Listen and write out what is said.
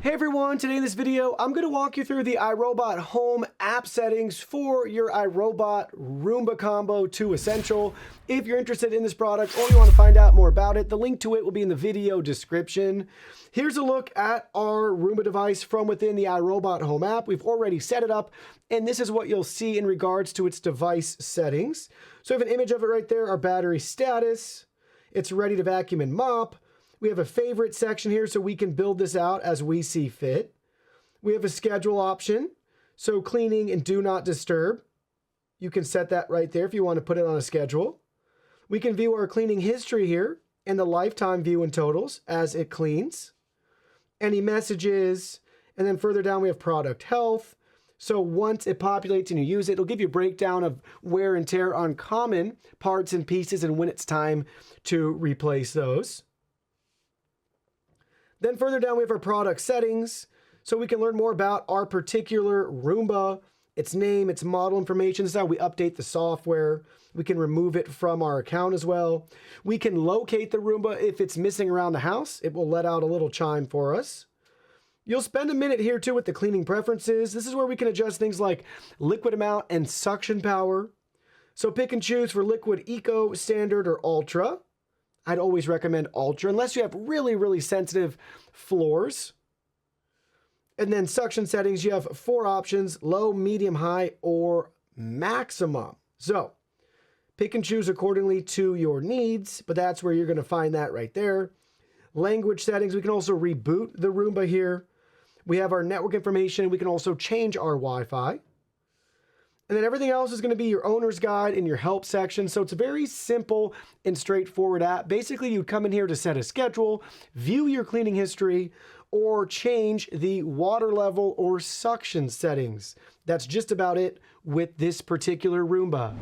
Hey everyone, today in this video, I'm going to walk you through the iRobot Home app settings for your iRobot Roomba Combo 2 Essential. If you're interested in this product or you want to find out more about it, the link to it will be in the video description. Here's a look at our Roomba device from within the iRobot Home app. We've already set it up, and this is what you'll see in regards to its device settings. So we have an image of it right there, our battery status. It's ready to vacuum and mop. We have a favorite section here so we can build this out as we see fit. We have a schedule option, so cleaning and do not disturb. You can set that right there if you want to put it on a schedule. We can view our cleaning history here and the lifetime view and totals as it cleans. Any messages, and then further down we have product health. So once it populates and you use it, it'll give you a breakdown of wear and tear on common parts and pieces and when it's time to replace those. Then further down, we have our product settings, so we can learn more about our particular Roomba, its name, its model information. This is how we update the software. We can remove it from our account as well. We can locate the Roomba if it's missing around the house. It will let out a little chime for us. You'll spend a minute here too with the cleaning preferences. This is where we can adjust things like liquid amount and suction power. So pick and choose for liquid eco, standard, or ultra. I'd always recommend ultra unless you have really, really sensitive floors. And then suction settings, you have 4 options: low, medium, high, or maximum. So pick and choose accordingly to your needs, but that's where you're going to find that right there. Language settings, we can also reboot the Roomba here. We have our network information. We can also change our Wi-Fi. And then everything else is going to be your owner's guide in your help section. So it's a very simple and straightforward app. Basically, you come in here to set a schedule, view your cleaning history, or change the water level or suction settings. That's just about it with this particular Roomba.